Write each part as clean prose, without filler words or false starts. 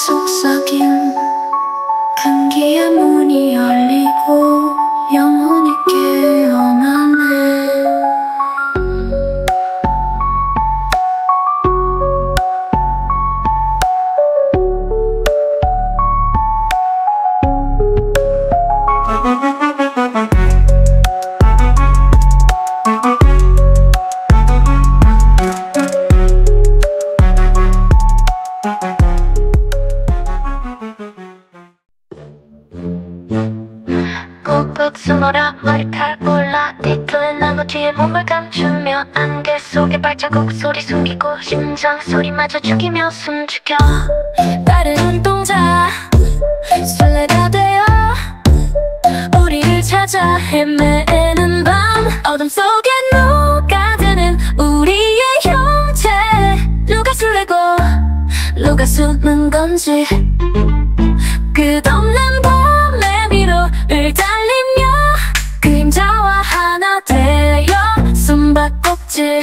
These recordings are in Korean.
속삭임 감기에 문이 열리고 영혼이 깨어나네. 꾹꾹 숨어라 머리칼 골라 뒤틀린 나무 뒤에 몸을 감추며 안개 속에 발자국 소리 숨기고 심장 소리마저 죽이며 숨죽여 빠른 눈동자 술래가 되어 우리를 찾아 헤매는 밤 어둠 속에 녹아드는 우리의 형체 누가 술래고 누가 숨은 건지 끝없는 밤의 미로를 달리며 그림자와 하나 되어 숨바꼭질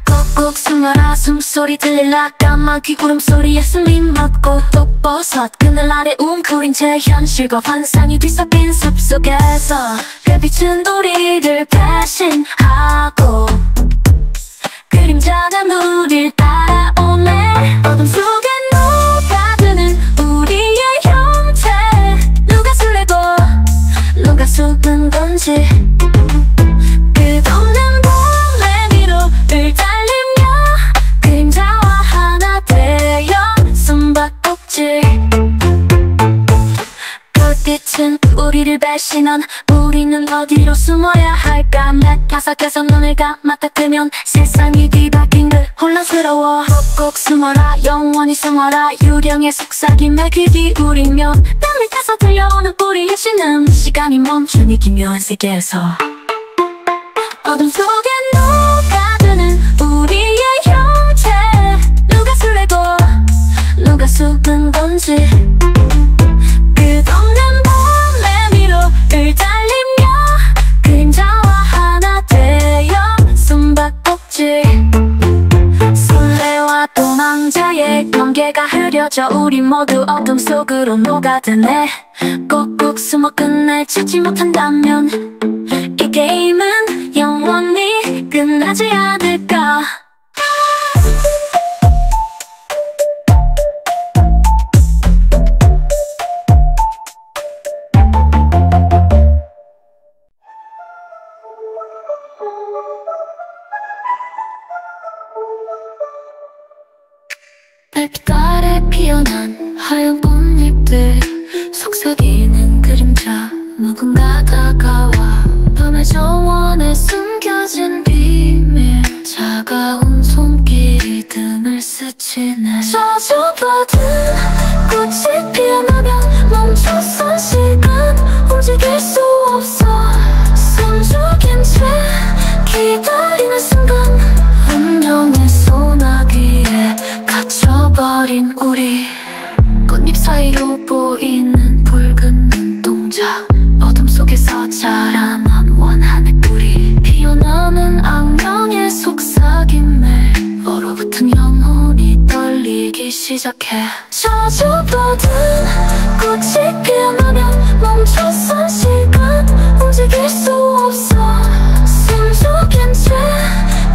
꾹꾹 숨어라 숨소리 들릴라 까마귀 울음소리에 숨이 멎고 독버섯 그늘 아래 웅크린 채 현실과 환상이 뒤섞인 숲속에서 별빛은 우리를 배신하고 그림자가 우릴 따라오네 어둠 속에 녹아드는 우리의 형체 누가 술래고 누가 숨은 건지 끝없는 밤의 미로를 달리며 그림자와 하나 되어 숨바꼭질 불빛은 우리를 배신한 우리는 어디로 숨어야 할까 맥가삭해서 눈을 감았다 뜨면 세상이 뒤바뀐 듯 혼란스러워 꾹꾹 숨어라 영원히 숨어라 유령의 속삭임에 귀 기울이며 땀 밑에서 들려오는 우리의 신음 시간이 멈춘 이 기묘한 세계에서 어둠 속에 녹아드는 우리의 형체 누가 술래고 누가 숨은 건지 끝없는 밤의 미로를 달리며 그림자와 하나 되어 숨바꼭질 술래와 도망자의 경계가 흐려져 우리 모두 어둠 속으로 녹아드네 꼭꼭 숨어 끝내 찾지 못한다면 이 게임은 영원히 끝나지 않을까. 별빛 피어난 하얀 꽃잎들 속삭이는 그림자 누군가 다가와 밤의 정원에 숨겨진 비밀 차가운 손길이 등을 스치네 저주받은 꽃이 피어나면 멈춰선 시간 움직일 수 없어 숨 죽인 채 기다리는 순간 운명의 소나기에 갇혀버린 우리 꽃잎 사이로 보이는 붉은 눈동자 어둠 속에서 자라난 원한의 뿌리 피어나는 악령의 속삭임에 얼어붙은 영혼이 떨리기 시작해 저주받은 꽃이 피어나면 멈춰선 시간 움직일 수 없어 숨 죽인 채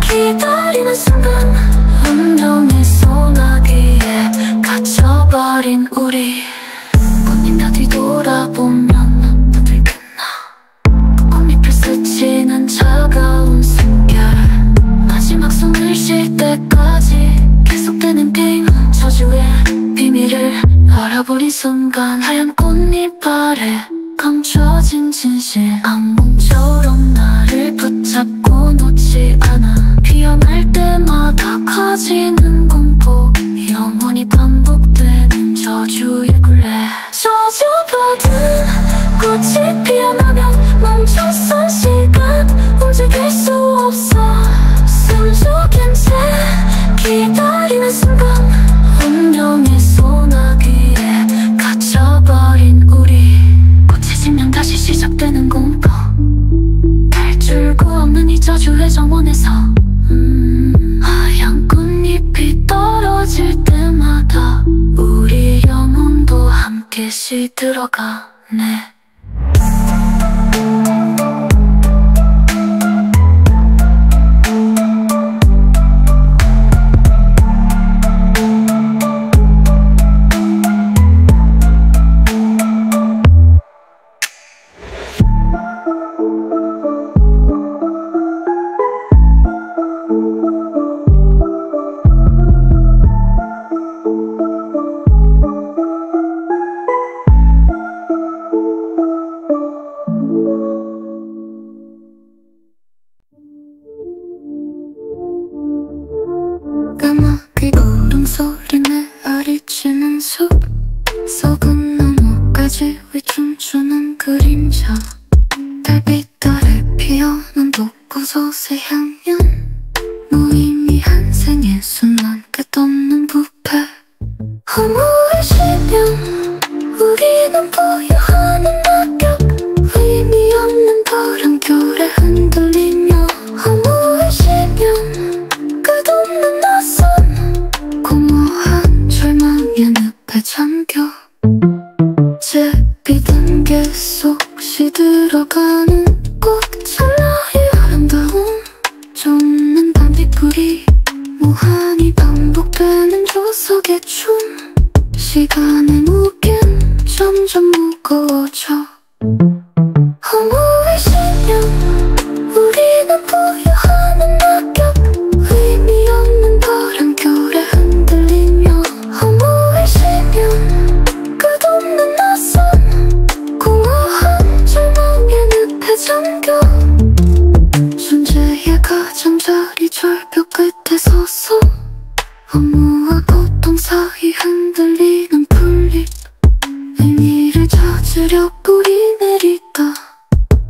기다리는 순간 운명의 소나기에 갇혀버린 우리 꽃잎 다 뒤돌아보면 눈을 끝나 꽃잎을 스치는 차가운 숨결 마지막 숨을 쉴 때까지 계속되는 게임 저주의 비밀을 알아버린 순간 하얀 꽃잎 아래 감춰진 진실 악몽처럼 나를 붙잡고 놓지 않아 피어날 때마다 커지는 공포 영원히 반복되는 저주의 굴레 저주받은 꽃이 피어나면 멈춰선 시간 움직일 수 없어 숨 죽인 채 기다리는 순간 운명의 소나기에 갇혀버린 우리 꽃이 지면 다시 시작되는 공포 탈출 구 없는 이 저주의 정원에서 하얀 꽃잎이 떨어질 때마다 다시 들어가네. 까마귀 울음소리내 아리치는 숲 썩은 나뭇가지 위 춤추는 그림자 달빛 아래 피어난 독구섯의 향연 무의미한 생의 순간 끝없는 부패 허무의 시련 우리는 부유하는 낙엽 의미 없는 바람결에 흔들리며 허무의 시련 끝없는 낯선 공허한 절망의 늪에 잠겨 제비든 계속 시들어가는 꽃찰나의 아름다움 쫓는 단비불이 무한히 반복되는 조석의 춤 시간의 무게는 점점 무거워져 허무의 시련 우리는 부유하는 낙엽 의미 없는 바람결에 흔들리며 허무의 시련 끝없는 낯선 공허한 절망의 늪에 잠겨 존재의 가장자리 절벽 끝에 서서 허무와 고통 사이 흔들리는 풀잎 의미를 찾으려 뿌리 내리다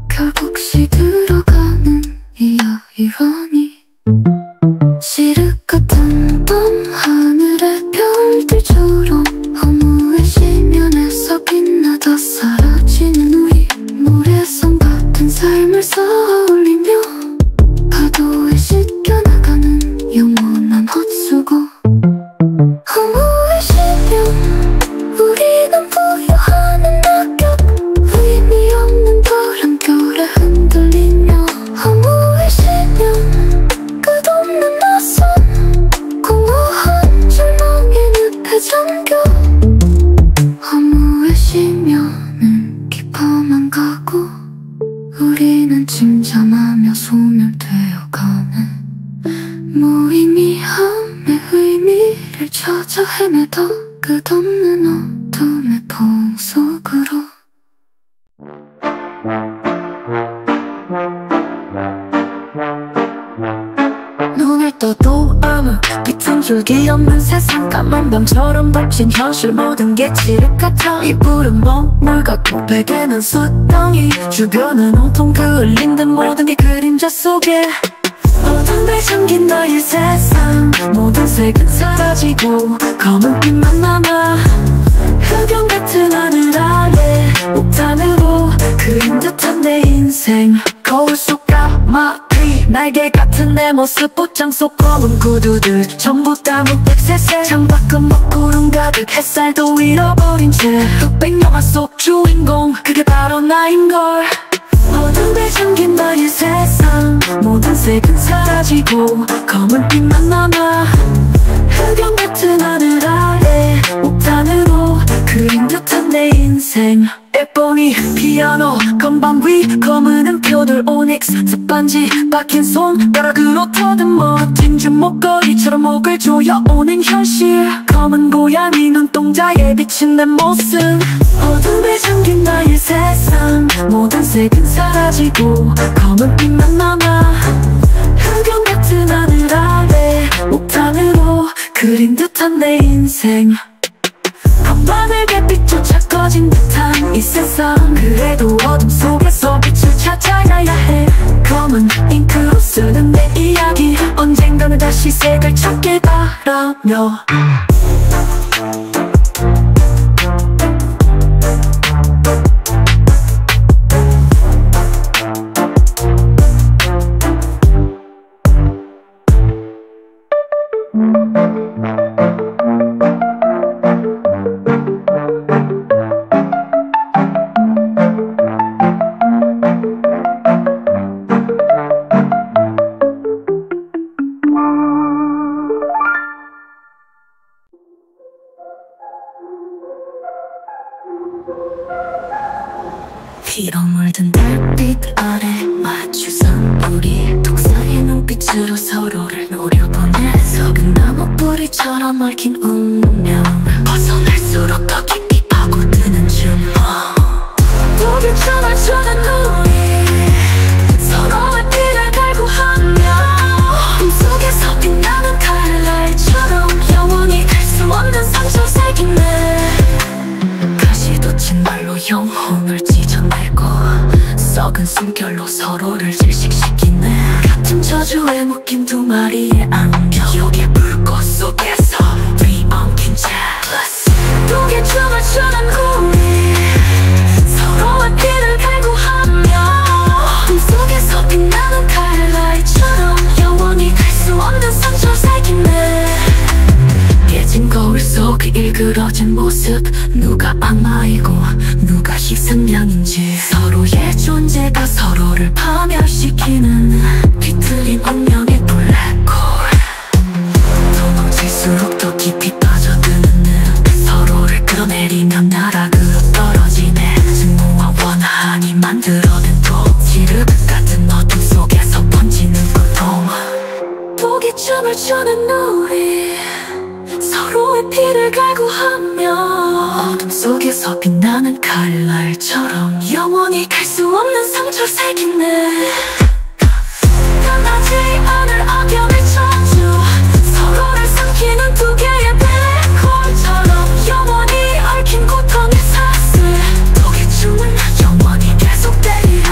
결국 시들어가는 이야 이러니 시륵 같은 밤 하늘의 별들처럼 허무의 시면에서 빛나다 사라지는 우리 모래성 같은 삶을 쌓아올리며 파도에 씻겨나가는 영원한 헛수고 허무의 시련 우리는 부유하는 낙엽 의미 없는 바람결에 흔들리며 허무의 시련 끝없는 낯선 공허한 절망의 늪에 잠겨 허무의 시면은 깊어만 가고 우리는 침잠하며 소멸되어가네 무의미함의 의미를 찾아 헤매다 끝없는 어둠의 봉 속으로 눈을 떠도 아무 빛은 줄기 없는 세상 까만 밤처럼 덮친 현실 모든 게 칠흑 같아 이불은 먹물 같고 베개는 숯덩이 주변은 온통 그을린 듯 모든 게 그림자 속에 어둠에 잠긴 너의 세상 모든 색은 사라지고 검은 빛만 남아 흑연 같은 하늘 아래 옥탄으로 그린 듯한 내 인생 거울 속 까마귀 날개 같은 내 모습 옷장 속 검은 구두들 전부 다 무백색색 창밖은 먹구름 가득 햇살도 잃어버린 채 흑백 영화 속 주인공 그게 바로 나인걸 어둠에 잠긴 나의 세상 모든 색은 사라지고 검은 빛만 남아 흑연 같은 하늘 아래 옥탄으로 그린 듯한 내 인생 예뻐니 피아노 건반 위 검은 음표들 오닉스 습반지 박힌 손가락으로 더듬어 진주 목걸이처럼 목을 조여오는 현실 검은 고양이 눈동자에 비친 내 모습 어둠에 잠긴 나의 세상 모든 색은 사라지고 검은 빛만 남아 흑연 같은 하늘 아래 옥탄으로 그린 듯한 내 인생 밤하늘 별빛조차 꺼진 듯한 이 세상 그래도 어둠 속에서 빛을 찾아가야 해 검은 잉크로 쓰는 내 이야기 언젠가는 다시 색을 찾게 바라며 피로 물든 달빛 아래 맞추선 우리 독사의 눈빛으로 서로를 노려보네. 석은 나무 뿌리처럼 얽힌 운명 벗어날수록 더 깊이 파고드는 줌. 무기처럼 쳐든 우리 서로의 피를 갈구하며 꿈속에서 빛나는 칼날처럼 영원히 갈 수 없는 상처 새기네. 가시도 친 말로 영혼을 찢어내고 썩은 숨결로 서로를 질식시키네. 같은 저주에 묶인 두 마리의 안경 여기 불꽃 속에서 뒤엉킨 jealous. 독의 춤을 추는 우리 서로의 피를 갈구하며 꿈속에서 빛나는 칼날처럼 영원히 갈 수 없는 상처 새기네. 깨진 거울 속 일그러진 모습 누가 악마이고 누가 희생양인지 서로의 존재가 서로를 파멸시키는 비틀린 운명의 블랙홀. 도망칠수록 더 깊이 빠져드는 서로를 끌어내리며 나락으로 떨어지네. 증오와 원한이 만들어낸 지륵 같은 어둠 속에서 번지는 고통. 독이 춤을 추는 우리 서로의 피를 갈구하며 어둠 속에서 빛나는 칼날처럼 영원히 갈 수 없는 상처 새기네. 변하지 않을 악연의 저주 서로를 삼키는 두 개의 블랙홀처럼 영원히 얽힌 고통의 사슬. 독의 춤은 영원히 계속되리라.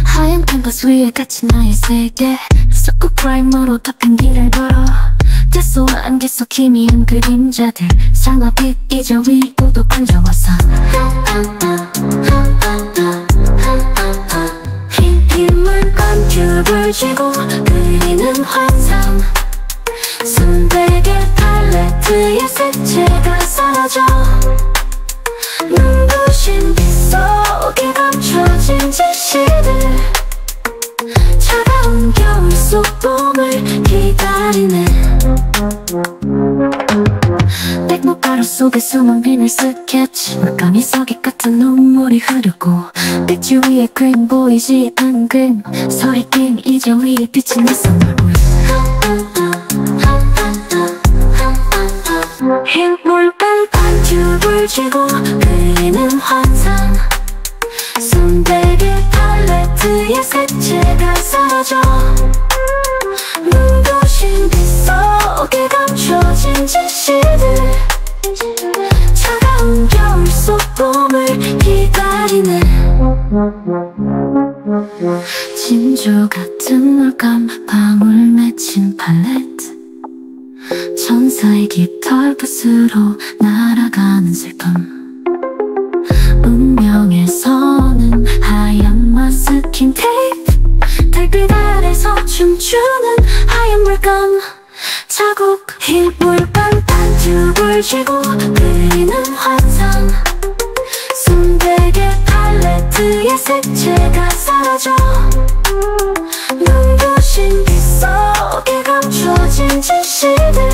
하얀 캔버스 위에 갇힌 나의 세계 서브 프라임으로 덮인 길을 걸어 대소와 안개 속 희미한 그림자들 상아빛 이제 위로도 번져와서 흰 물감 큐브를 쥐고 그리는 환상 순백의 팔레트의 색채가 사라져 눈부신 빛 속에 감춰진 제시들 차가운 겨울 속 봄을 기다리네. 백목가루 속에 숨은 비늘 스케치 물감이 서기 같은 눈물이 흐르고 백지 위에 그림 보이지 않는 그림 서리낌 이제 위에 비친 내 선물. 흰 물감 반 튜브를 쥐고 그리는 환상 순백의 팔레트의 색채가 사라져 눈부신 빛 속에 감춰진 제시들 차가운 겨울 속 봄을 기다리네. 진주 같은 물감 방울 맺힌 팔레트 천사의 깃털 붓으로 날아가는 슬픔 운명에서는 하얀 마스킹 테이프 달빛 아래서 춤추는 하얀 물감 자국 흰 물감 반 튜브를 쥐고 그리는 환상 순백의 팔레트의 색채가 사라져 눈부신 빛 속에 감춰진 제시들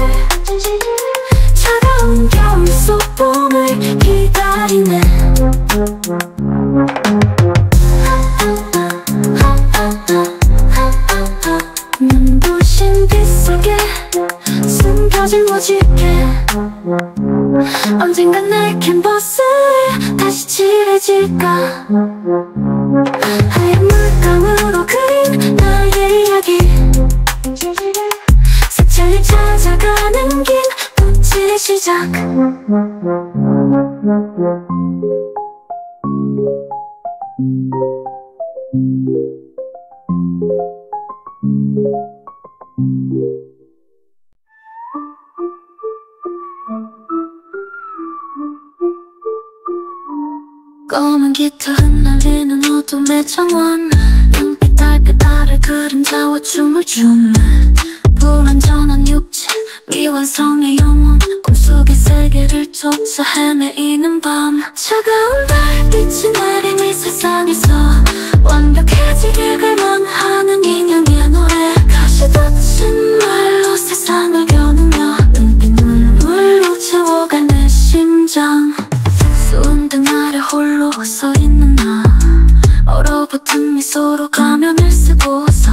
차가운 겨울 속 봄을 기다리네. 눈부신 빛 속에 숨겨진 무지개 언젠간 내 캔버스에 다시 칠해질까. 하얀 물감으로 그린 나의 이야기 색채를 찾아가는 길 꽃의 시작. 기타 흩날리는 어둠의 정원 눈빛 달빛 아래 그림자와 춤을 추는 불완전한 육체 미완성의 영혼 꿈속의 세계를 쫓아 헤매이는 밤 차가운 달빛이 내린 이 세상에서 완벽해지길 갈망하는 인형의 노래 가시 닫힌 말로 세상을 겨누며 눈빛 눈물로 채워갈 내 심장 수은등 아래 홀로 서있는 나 얼어붙은 미소로 가면을 쓰고서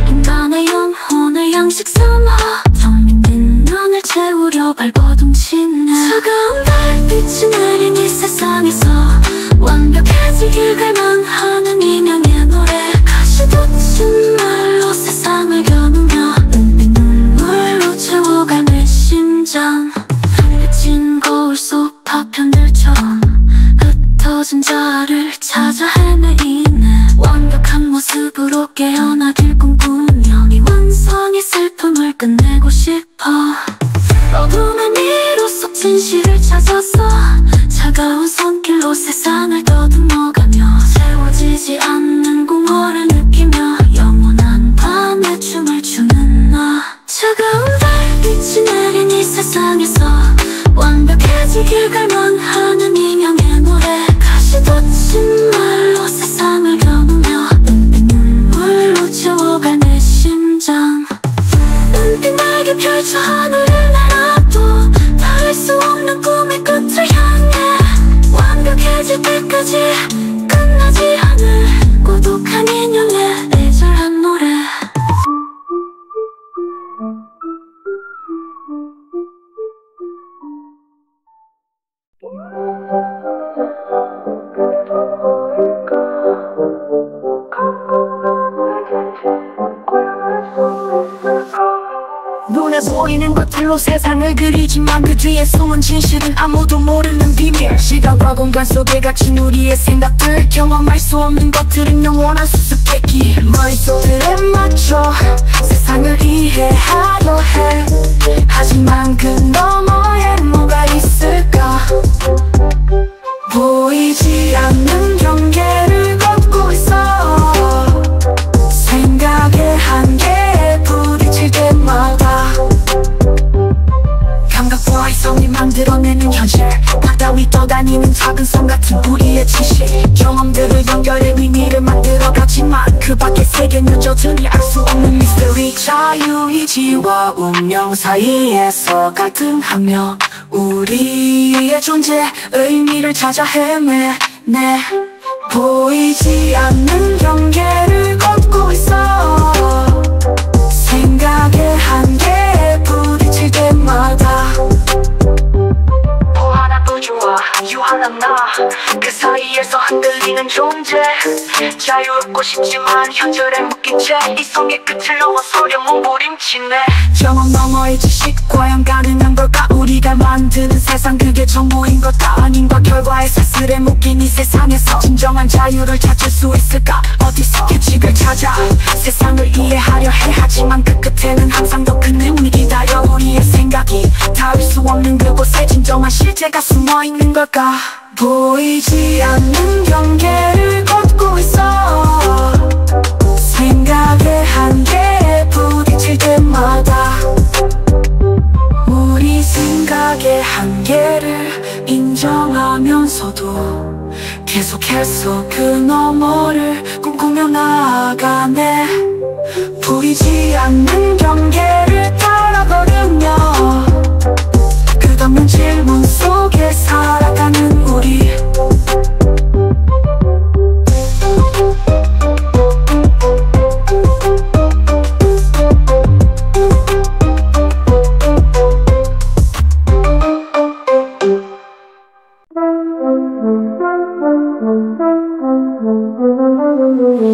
인간의 영혼을 양식 삼아 텅 빈 눈을 채우려 발버둥치네 차가운 달빛이 내린 이 세상에서 완벽해지길 갈망하는 인형의 노래 가시 닫힌 말로 세상을 겨누며 눈빛 눈물로 채워갈 내 심장 빚진 거울 속 파편들처럼 흩어진 자아를 찾아 헤매이네 완벽한 모습으로 깨어나길 꿈꾸며 미완성의 슬픔을 끝내고 싶어 어둠의 미로 속 진실을 찾아서 차가운 손길로 세상을 더듬어가며 채워지지 않는 공허를 느끼며 영원한 밤에 춤을 추는 나 차가운 달빛이 내린 이 세상에서 완벽해지길 갈망하는 인형의 노래 가시 닫힌 말로 세상을 겨누며 눈빛 눈물로 채워갈 내 심장 눈빛 날개 펼쳐 하늘을 날아도 닿을 수 없는 꿈의 끝을 향해 완벽해질 때까지 끝나지 않을 고독한 인형의 애절한 노래 눈에 보이는 것들로 세상을 그리지만 그 뒤에 숨은 진실은 아무도 모르는 비밀 시간과 공간 속에 갇힌 우리의 생각들 경험할 수 없는 것들은 영원한 수수께끼 머릿속에 맞춰 세상을 이해하려 해 하지만 그 너머에 뭐가 있을까 보이지 않는 경계를 걷고 있어 생각의 한계에 부딪힐 때마다 감각과 이성이 만들어내는 현실 바다위 떠다니는 작은 섬 같은 우리의 지식 경험들을 연결해 의미를 만들어가지만 그 밖의 세계는 여전히 알 수 없는 미스터리 자유의지와 운명 사이에서 갈등하며 우리의 존재 의미를 찾아 헤매네 보이지 않는 경계를 걷고 있어 생각의 한계에 부딪힐 때마다 보아나 우주와 유한한 나 그 사이에서 흔들리는 존재 자유롭고 싶지만 현실에 묶인 채 이성의 끝을 넘어서려 몸부림치네 경험 너머의 지식 과연 가능한 걸까 우리가 만드는 세상 그게 전부인 걸까 아닌과 결과의 사슬에 묶인 이 세상에서 진정한 자유를 찾을 수 있을까 어디서 규칙을 찾아 세상을 이해하려 해 하지만 그 끝에는 항상 더 큰 의문이 기다려 우리의 생각이 닿을 수 없는 그곳에 진정한 실제가 숨어있는 걸까 보이지 않는 경계를 걷고 있어 생각의 한계에 부딪힐 때마다 우리 생각의 한계를 인정하면서도 계속해서 그 너머를 꿈꾸며 나아가네 보이지 않는 경계를 따라 걸으며 끝없는 질문 속에 살아가는 우리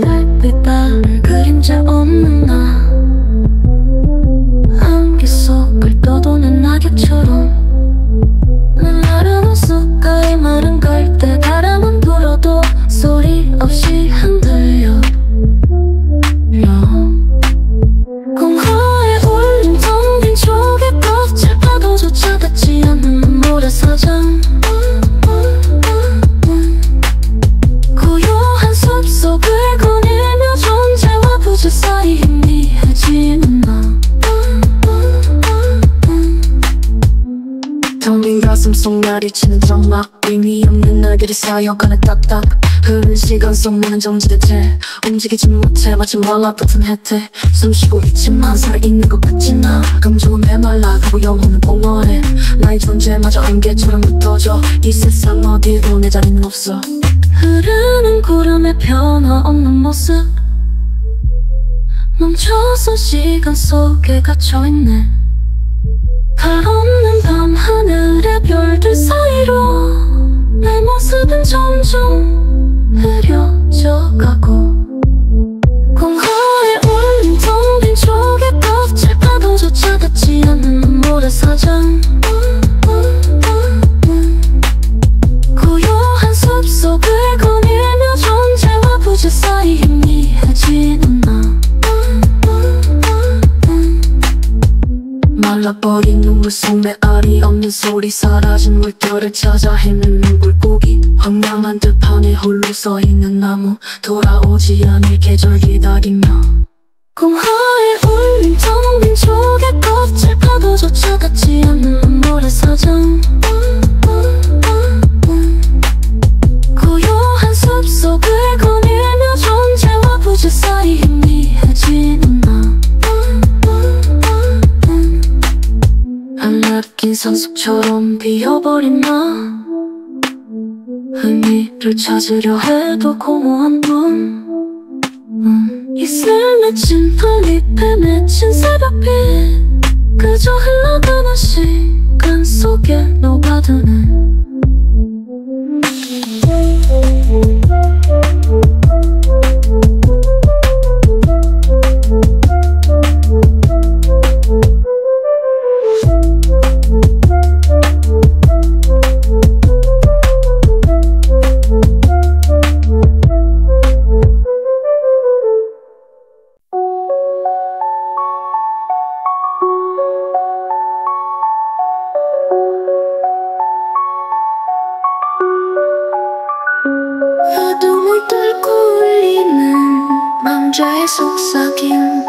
달빛 아래 그림자 없는 나 안개 속을 떠도는 낙엽처럼 난 나르는 숲가의 마른 갈대 바람은 불어도 소리 없이 흔들려 공허에 울린 텅 빈 조개 껍질 파도조차 닿지 않는 모래사장 가슴 속 날이치는 드라마 의미 없는 날들이 쌓여가는 딱딱 흐른 시간 속 나는 정지대체 움직이지 못해 마치 말라붙은 혜태 숨쉬고 있지만 살아있는 것 같지 나 감정은 메말라가고 영혼은 공허해 나의 존재마저 안개처럼 묻어져 이 세상 어디도 내 자리는 없어 흐르는 구름의 변화없는 모습 멈춰서 시간 속에 갇혀있네 달 없는 밤 하늘의 별들 사이로 내 모습은 점점 흐려져가고 공허의 울림 텅빈 쪽에 껍질 파도조차 닿지 않는 모래사장 고요한 숲속을 거닐며 존재와 부재 사이 희미해지는 나 말라버린 눈물 속 메아리 없는 소리 사라진 물결을 찾아 헤매는 물고기 황량한 들판에 홀로 서있는 나무 돌아오지 않을 계절 기다리며 공허의 울림 텅빈 쪽에 껍질 파도조차 닿지 않는 모래사장 고요한 숲속을 거닐며 존재와 부재 사이 희미해지는 나 알레르긴 산속처럼 비어버린 나 의미를 찾으려 해도 공허한 분 이슬 맺힌 풀잎에 맺힌 새벽빛 그저 흘러가는 시간 속에 녹아드네 어둠을 뚫고 울리는 망자의 속삭임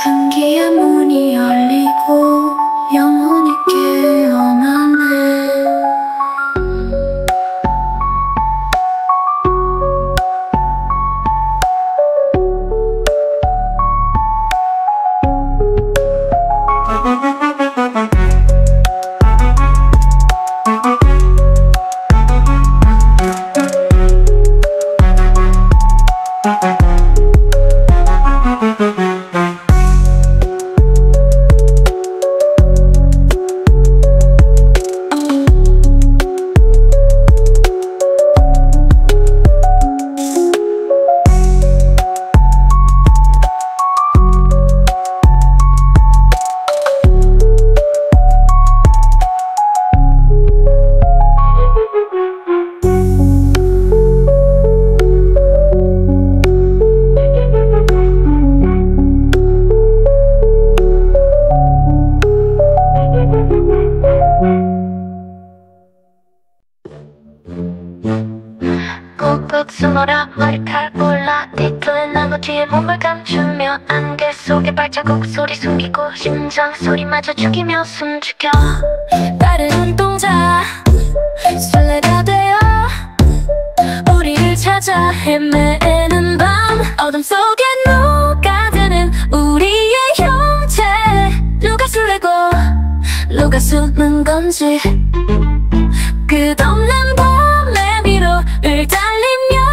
금기의 문이 열리고 영혼이 깨어나네 꾹꾹 숨어라 머리칼 올라 뒤틀린 나무 뒤에 몸을 감추며 안개 속에 발자국 소리 숨기고 심장 소리마저 죽이며 숨죽여 빠른 눈동자 술래가 되어 우리를 찾아 헤매는 밤 어둠 속에 녹아드는 우리의 형체 누가 술래고 누가 숨은 건지 끝없는 밤의 미로를 달리며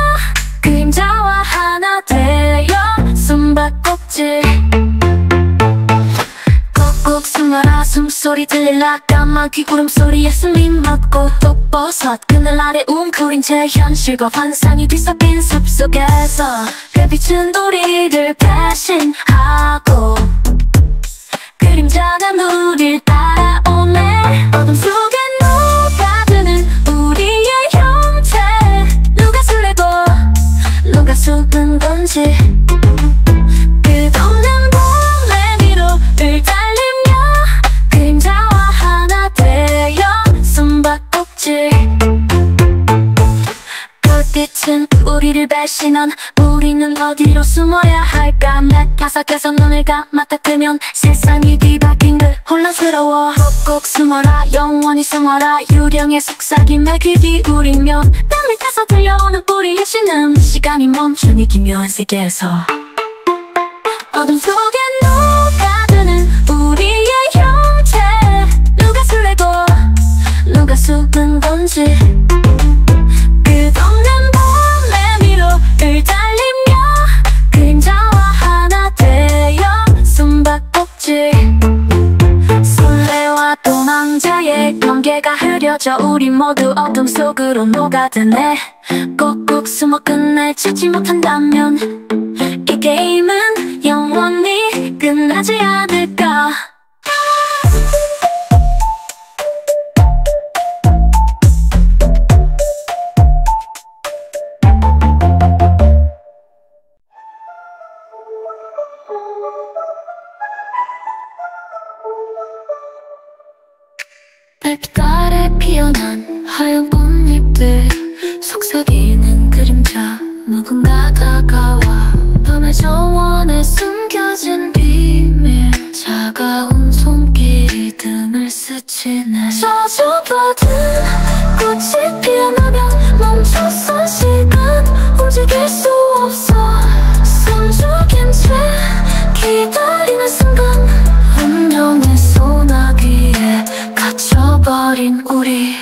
그림자와 하나 되어 숨바꼭질 꼭꼭 숨어라 숨소리 들릴라 까마귀 울음소리에 숨이 멎고 독버섯 그늘 아래 웅크린 채 현실과 환상이 뒤섞인 숲속에서 그 빛은 우리를 배신하고 그림자가 우릴 따라오네 어둠 속에 녹아드는 우리의 형체 누가 술래고 누가 숨은 건지 끝없는 밤의 미로를 달리며 그림자와 하나 되어 숨바꼭질 불빛은 우리를 배신한 우리는 어디로 숨어야 할까 맥가삭해서 눈을 감았다 뜨면 세상이 뒤바뀐 듯 혼란스러워 꼭꼭 숨어라 영원히 숨어라 유령의 속삭임에 귀 기울이면 땀 밑에서 들려오는 우리의 신음 시간이 멈춘 이 기묘한 세계에서 어둠 속에 녹아드는 우리의 형체 누가 설레고 누가 숨은 건지 끝없는 밤의 미로를 달리며 그림자와 하나 되어 숨바꼭질 술래와 도망자의 경계가 흐려져 우리 모두 어둠 속으로 녹아드네 꼭꼭 숨어 끝내 찾지 못한다면 이 게임은 영원히 끝나지 않을까 달빛 아래 피어난 하얀 꽃잎들 속삭이는 그림자 누군가 다가와 밤의 정원에 숨겨진 비밀 차가운 손길이 등을 스치네 저주받은 꽃이 피어나면 멈춰선 시간 움직일 수 없어 숨죽인 채 기다리는 순간 운명의 소나기에 갇혀버린 우리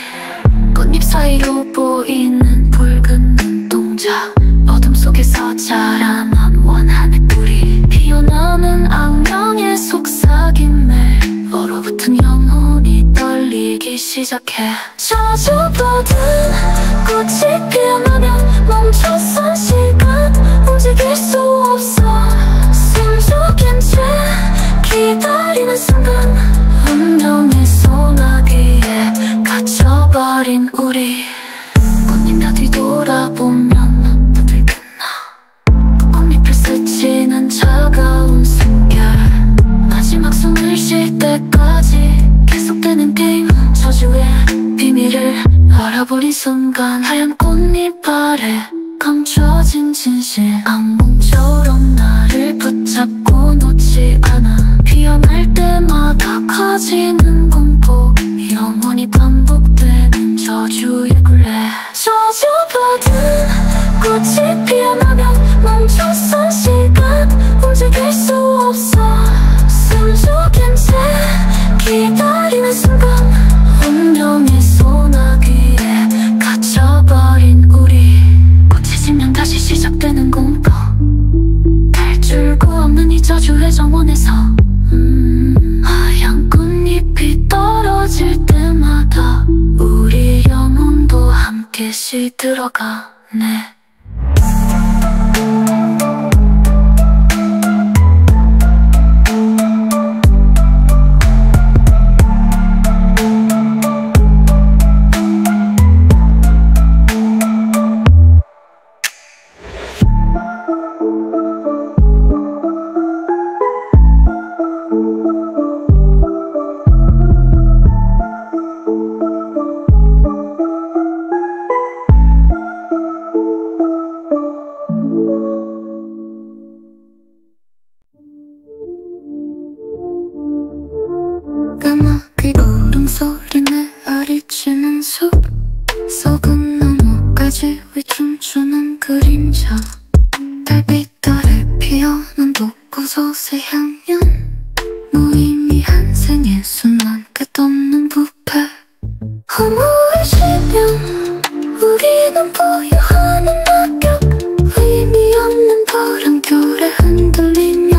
꽃잎 사이로 보이는 붉은 눈동자 어둠 속에서 자라난 원한의 뿌리 피어나는 악령의 속삭임에 얼어붙은 영혼이 떨리기 시작해 저주받은 꽃이 피어나면 멈춰선 시간 움직일 수 없어 숨죽인 채 기다리는 순간 운명의 소나기에 갇혀버린 우리 꽃잎 다 뒤돌아보면 모두 끝나 꽃잎을 스치는 차가운 숨결 마지막 숨을 쉴 때까지 계속되는 게임 저주의 비밀을 알아버린 순간 하얀 꽃잎 아래 감춰진 진실 악몽처럼 나를 붙잡고 놓지 않아 피어날 때마다 커지는 공포 영원히 반복되는 저주의 굴레 저주받은 꽃이 피어나면 멈춰선 시간 움직일 수 없어 숨죽인 채 기다리는 순간 운명의 소나기에 갇혀버린 우리 꽃이 지면 다시 시작되는 공포 탈출 구 없는 이 저주의 정원에서 하얀 꽃잎이 떨어질 때마다 우리 영혼도 함께 시들어가네 까마귀 울음소리내 아리치는 숲 썩은 나뭇가지 위 춤추는 그림자 달빛 아래 피어난 독버섯의 향연 무의미한 생의 순간 끝없는 부패 허무해지면 우리는 부유하는 낙엽 의미 없는 바람결에 흔들리며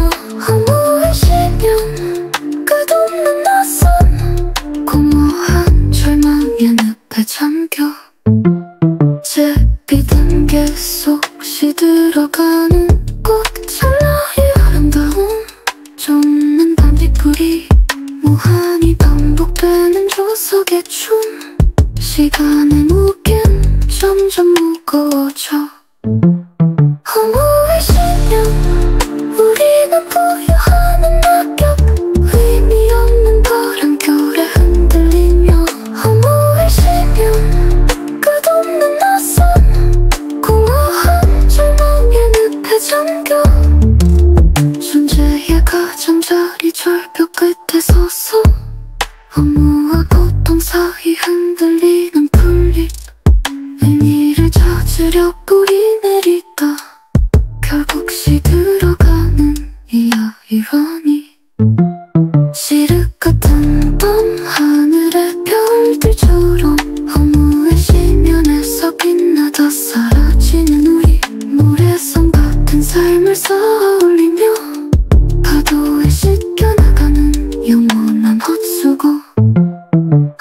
허무해지면 끝없는 낯선 공허한 절망의 늪에 잠겨 잿빛 안개 속 시들어가는 꽃찰나의 아름다움 쫓는 단빛불이 무한히 반복되는 조석의 춤 시간의 무게는 점점 무거워져 허무해지면 우리는 부유하는 낙엽 의미 없는 바람결에 흔들리며 허무해지면 끝없는 낯선 공허한 절망의 늪에 잠겨 존재의 가장자리 절벽 끝에 서서 허무와 고통 서서히 흔들리는 풀잎 의미를 찾으려 뿌리 내리다 결국 시들어가는 이야기라니. 시륵 같은 밤 하늘의 별들처럼 허무의 심연에서 빛나다 사라지는 우리. 모래성 같은 삶을 쌓아올리며 파도에 씻겨나가는 영원한 헛수고.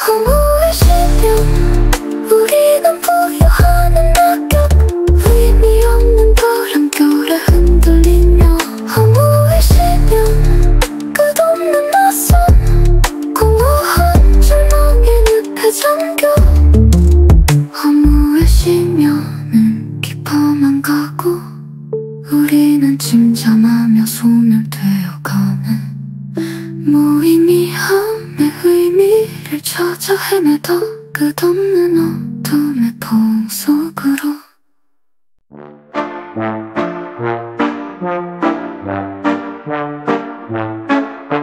허무의 심연 우리는 부여하는 낙엽 의미 없는 바람결에 흔들리며. 허무의 심연 끝없는 낯선 공허한 절망의 늪에 잠겨. 허무의 심연은 깊어만 가고 우리는 침잠하며 소멸되어가네. 무의미함의 의미를 찾아 헤매다 끝없는 어둠의 봄 속으로.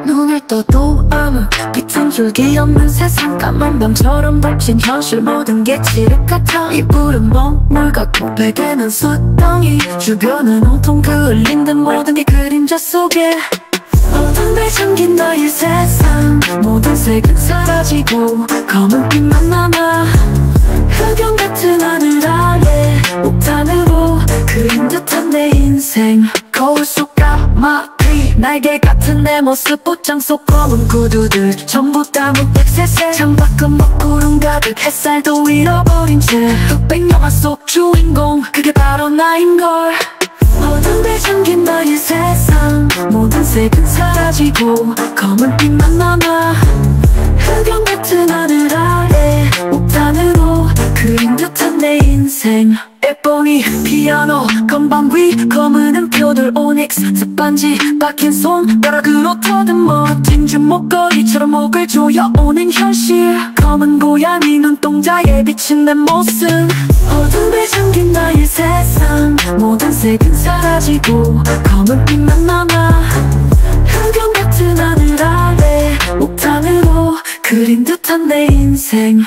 눈을 떠도 아무 빛은 줄기 없는 세상. 까만 밤처럼 덮친 현실 모든 게 칠흑 같아. 이불은 먹물 같고 베개는 숯덩이. 주변은 온통 그을린 듯 모든 게 그림자 속에. 어둠에 잠긴 너의 세상 모든 색은 사라지고 검은 빛만 남아. 흑연 같은 하늘 아래 옥탄으로 그린 듯한 내 인생. 거울 속 까마귀 날개 같은 내 모습. 옷장 속 검은 구두들 전부 다 무색색. 창밖은 먹구름 가득 햇살도 잃어버린 채. 흑백 영화 속 주인공 그게 바로 나인걸. 어둠에 잠긴 너의 세상 모든 색은 사라지고 검은 빛만 남아. 흑연 같은 하늘 아래 옥탄으로 그린 듯한 내 인생. 예뻐니 피아노 건반 위 검은 음표들 오닉스 습반지 박힌 손가락으로 더듬어. 진주 목걸이처럼 목을 조여오는 현실. 검은 고양이 눈동자에 비친 내 모습. 어둠에 잠긴 나의 세상 모든 색은 사라지고 검은 빛만 남아. 흑연 같은 하늘 아래 옥탄으로 그린 듯한 내 인생.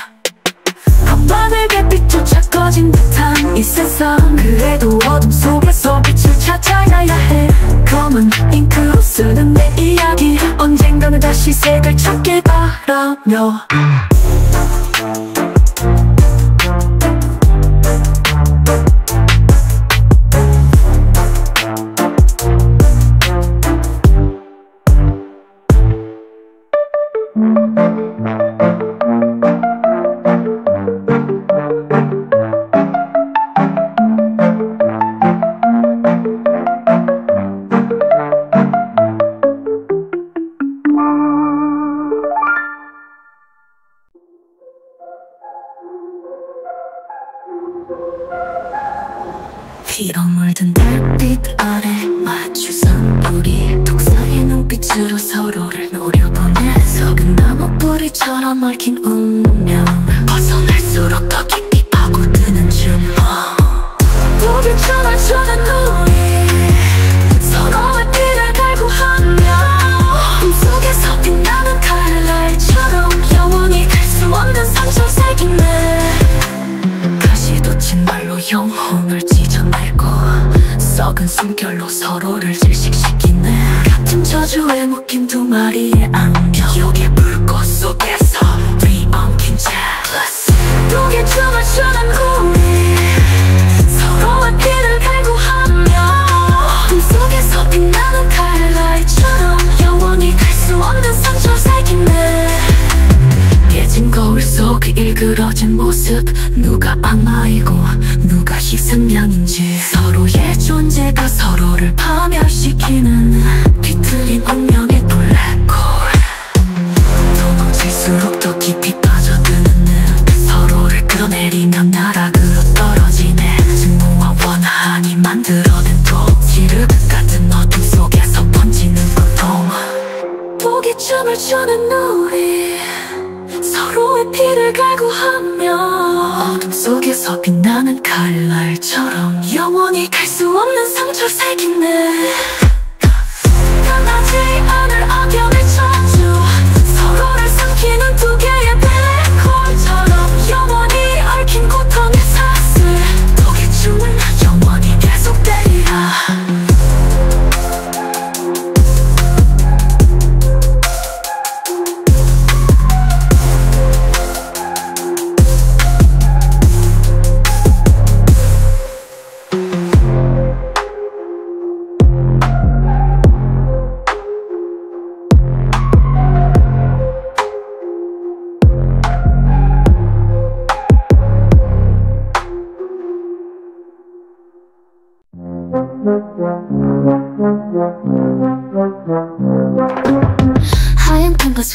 밤하늘 별빛조차 꺼진 듯한 이 세상. 그래도 어둠 속에서 빛을 찾아가야 해. 검은 잉크로 쓰는 내 이야기 언젠가는 다시 색을 찾길 바라며. 피로 물든 달빛 아래 맞추선 우리. 독사의 눈빛으로 서로를 노려보네. 석은 나무 뿌리처럼 얽힌 운명. 벗어날수록 더 깊이 파고드는 줌. 무기처럼 쳐는 우리 서로의 피를 갈구하며. 꿈속에서 빛나는 칼날처럼 영원히 갈 수 없는 상처 새기네. 가시도 친 말로 영혼을 찢어내고 썩은 숨결로 서로를 질식시키네. 같은 저주에 묶인 두 마리의 안경. 여기 불꽃 속에서 뒤엉킨 jealous. 독의 춤을 추는 우리 서로의 피를 갈구하며. 꿈속에서 빛나는 칼날처럼 영원히 갈 수 없는 상처 새기네. 깨진 거울 속 일그러진 모습. 누가 악마이고 누가 희생양인지. 서로의 존재가 서로를 파멸시키는 비틀린 운명의 블랙홀. 도망칠수록 더 깊이 빠져드는 늪. 서로를 끌어내리며 나락으로 떨어지네. 증오와 원한이 만들어낸 독지륵 같은 어둠 속에서 번지는 고통. 포기춤을 추는 우리 서로의 피를 갈구하며. 어둠 속에서 빛나는 칼날처럼 영원히 갈 수 없는 상처 새기네. 변하지 않을 악연의 저주. 서로를 삼키는 두 개의 블랙홀.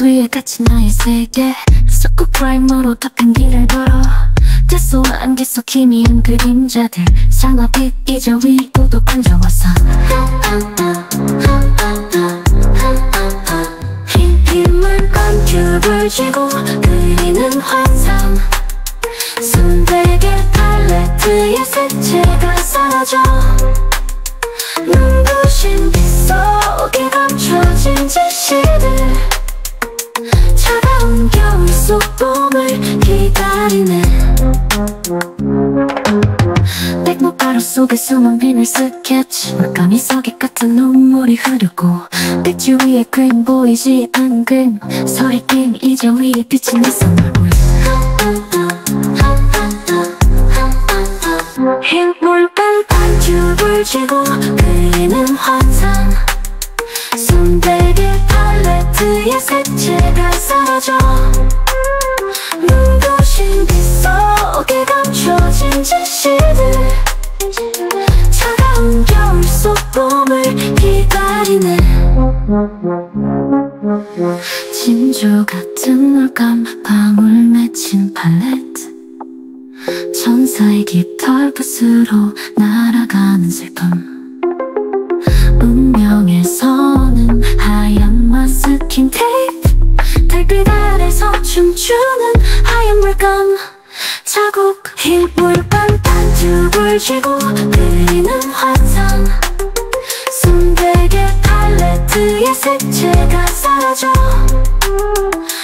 위에 갇힌 나의 세계 서쿠 프라임으로 덮인 길을 걸어 대소와 안개 속 희미한 그림자들 상업빛 이제 위로도 번져와서 흰 물감 큐브를 쥐고 그리는 환상 순백의 팔레트의 색채가 사라져 눈부신 빛 속에 감춰진 제시들 차가운 겨울 속 봄을 기다리네 백목가루 속에 숨은 비늘 스케치 물감이 서깃 같은 눈물이 흐르고 백지 위에 그림 보이지 않는 그림 서리낌 이제 위에 비친 내 선물을 흰 물감 반죽을 쥐고 그리는 환상 순백의 팔레트의 색채가 사라져 눈부신 빛 속에 감춰진 제시들 차가운 겨울 속 봄을 기다리네 진주 같은 물감 방울 맺힌 팔레트 천사의 깃털 붓으로 날아가는 슬픔 운명에서는 하얀 마스킹 테이프 달빛 아래서 춤추는 하얀 물감 자국 흰 물감 반죽을 쥐고 그리는 환상 순백의 팔레트의 색채가 사라져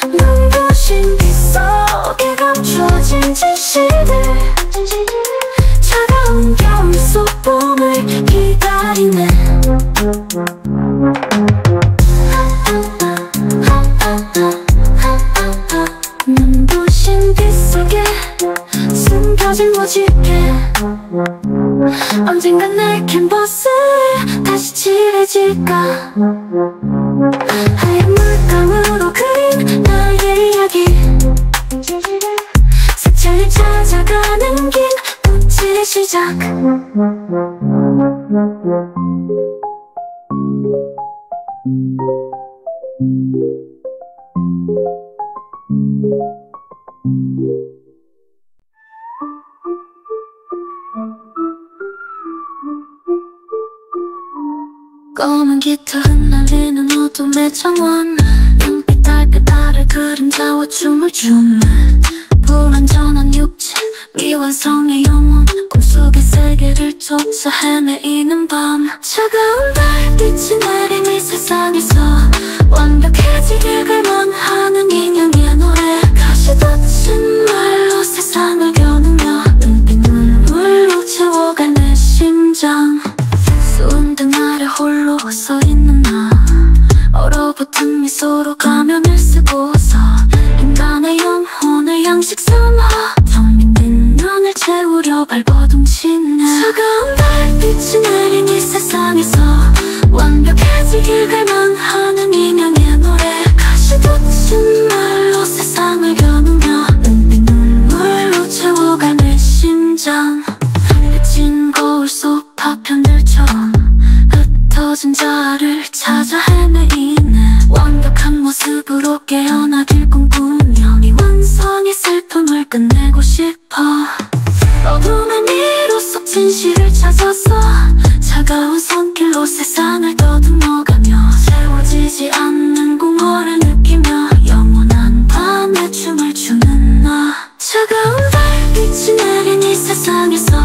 눈부신 빛 속에 감춰진 제시들 차가운 겨울 속 봄을 기다리네 눈부신 빛 속에 숨겨진 모질게 언젠간 내 캔버스에 다시 칠해질까 하얀 물감으로 그린 나의 이야기 색채를 찾아가는 긴 꽃의 시작 검은 깃털 흩날리는 어둠의 정원 눈빛 달빛 아래 그림자와 춤을 추네 불완전한 육체 미완성의 영혼 꿈속의 세계를 쫓아 헤매이는 밤 차가운 달빛이 내린 이 세상에서 완벽해지길 갈망하는 인형의 노래 가시 돋친 말로 세상을 겨누며 눈빛 눈물로 채워갈 내 심장 수은등 아래 홀로 서 있는 나 얼어붙은 미소로 가면을 쓰고서 인간의 영혼을 양식 삼아 텅 빈 면을 채우려 발버둥치네 차가운 달빛이 내린 이 세상에서 완벽해지길 갈망하는 인형의 노래 가시 돋친 말로 세상을 겨누며 눈빛 눈물로 채워갈 내 심장 빚진 거울 속 파편들처럼 흩어진 자아를 찾아 헤매이네 완벽한 모습으로 깨어나길 꿈꾸며 네 완성의 슬픔을 끝내고 싶어 어둠의 미로 속 진실을 찾아서 차가운 손길로 세상을 더듬어가며 채워지지 않는 공허를 느끼며 영원한 밤에 춤을 추는 나 차가운 달빛이 내린 이 세상에서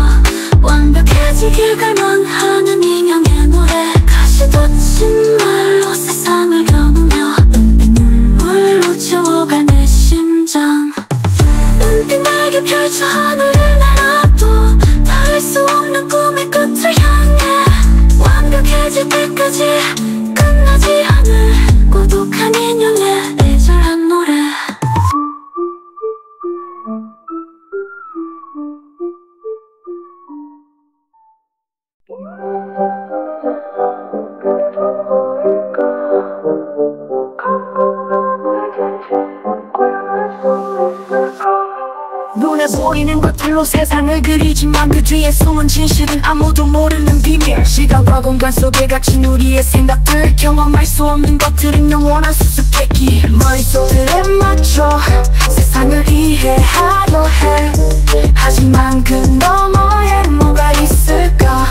완벽해지길 갈망하는 인형의 노래 가시 돋친 말로 세상을 겨누며 눈빛 눈물로 채워갈 내 심장 눈빛 날개 펼쳐 하늘을 날아도 닿을 수 없는 꿈의 끝을 향해 완벽해질 때까지 끝나지 않을 고독한 인형의 애절한 노래 눈에 보이는 것들로 세상을 그리지만 그 뒤에 숨은 진실은 아무도 모르는 비밀. 시간과 공간 속에 갇힌 우리의 생각들, 경험할 수 없는 것들은 영원한 수수께끼. 머릿속에 맞춰 세상을 이해하려 해. 하지만 그 너머에 뭐가 있을까?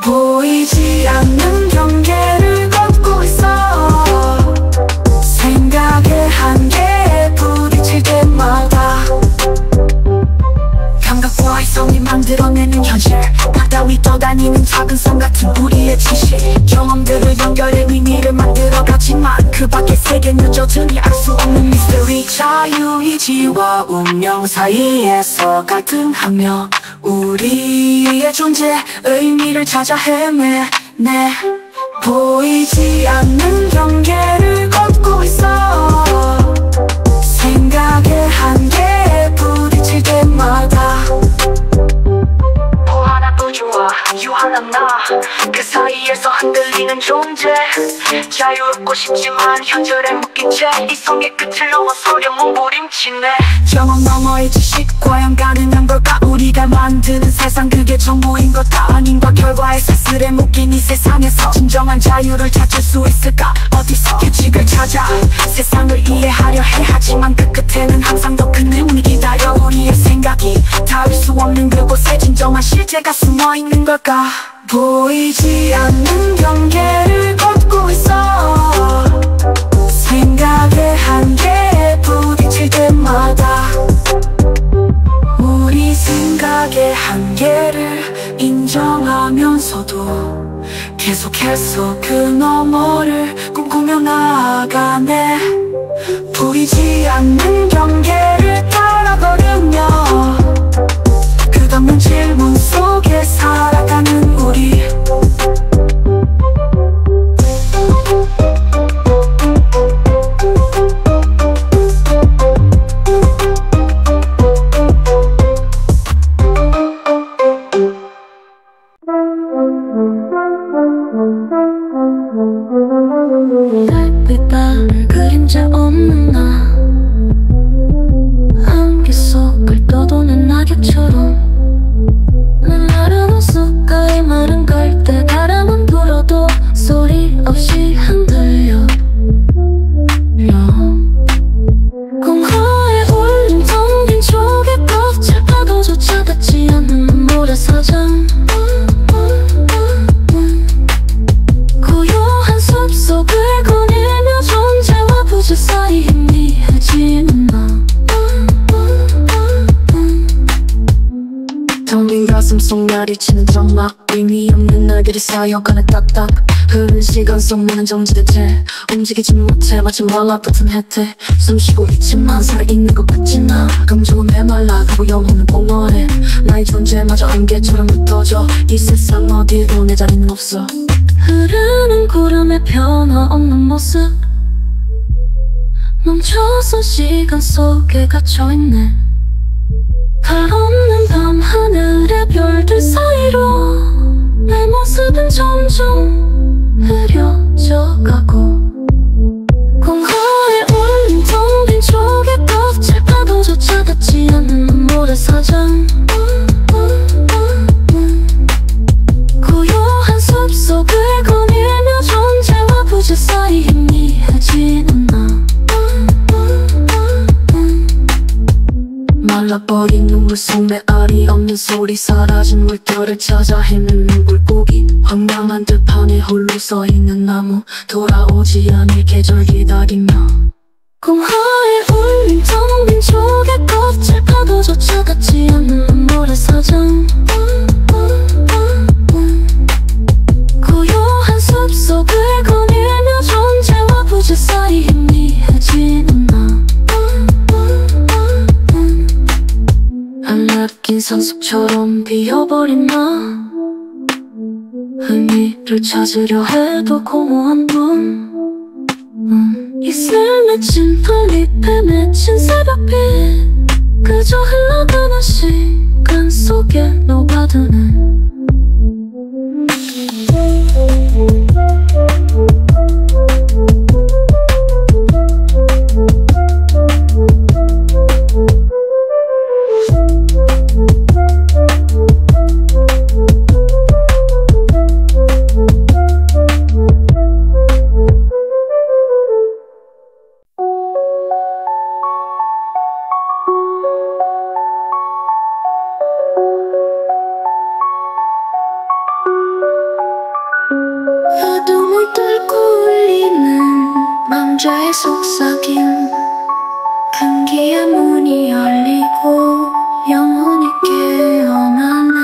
보이지 않는 경계를 걷고 있어. 생각의 한계에 부딪힐 때마다 감각과 이성이 만들어내는 현실, 바다위 떠다니는 작은 섬 같은 우리의 지식. 경험들을 연결해 의미를 만들어가지만 그 밖의 세계는 여전히 알 수 없는 미스터리. 자유의지와 운명 사이에서 갈등하며 우리의 존재 의미를 찾아 헤매네. 보이지 않는 경계를 걷고 있어. 생각의 한계에 부딪힐 때마다 보아나 우주와 유한한 나, 그 사이에서 흔들리는 존재. 자유롭고 싶지만 현실에 묶인 채 이성의 끝을 넘어 서려 몸부림치네. 경험 너머의 지식 과연 가능한 걸까? 우리가 만드는 세상 그게 전부인 걸까? 아닌과 결과의 사슬에 묶인 이 세상에서 진정한 자유를 찾을 수 있을까? 어디서 규칙을 찾아 세상을 이해하려 해. 하지만 그 끝에는 항상 더 큰 의문이 기다려. 우리의 생각이 닿을 수 없는 그곳에 진정한 실제가 숨어있는 걸까? 보이지 않는 경계를 걷고 있어. 생각의 한계에 부딪힐 때마다 우리 생각의 한계를 인정하면서도 계속해서 그 너머를 꿈꾸며 나아가네. 보이지 않는 경계를 따라 걸으며 끝없는 질문 속에 살아가는 우리. 달빛바늘 그림자 없는 나, 안개 속을 떠도는 낙엽처럼 난 나르는 숲가의 마른 갈대. 바람은 불어도 소리 없이 흔들려. 공허에 울린 텅 빈 조개 껍질 파도조차 닿지 않는 모래사장. 고요한 숲속을 거닐며 존재와 부재 사이 희미해지는 나. 텅 빈 가슴 속 날이치는 점막, 의미 없는 날들이 쌓여가는 딱딱. 흐르는 시간 속 나는 정지된 채 움직이지 못해. 마치 말라붙은 혜태. 숨쉬고 있지만 살아있는 것 같지 나. 감정은 메말라가고 영혼은 공허해. 나의 존재마저 안개처럼 흩어져. 이 세상 어디도 내 자리는 없어. 흐르는 구름의 변화 없는 모습, 멈춰서 시간 속에 갇혀있네. 달 없는 밤 하늘의 별들 사이로 내 모습은 점점 흐려져가고. 공허에 울린 텅 빈 조개 껍질 파도조차 닿지 않는 모래사장. 고요한 숲속을 거닐며 존재와 부재 사이 희미해지는 나. 말라버린 눈물 속 메아리 없는 소리, 사라진 물결을 찾아 헤매는 물고기. 황량한 들판에 홀로 서있는 나무, 돌아오지 않을 계절 기다리며. 공허에 울린 텅 빈 조개 껍질 파도조차 닿지 않는 모래사장. 고요한 숲속을 거닐며 존재와 부재 사이 희미해지는 나. 안락긴 산속처럼 비어버린 나. 의미를 찾으려 해도 공허한 분. 이슬 맺힌 풀잎에 맺힌 새벽빛, 그저 흘러가는 시간 속에 녹아드네. 속삭임 금기의 문이 열리고 영혼이 깨어나네.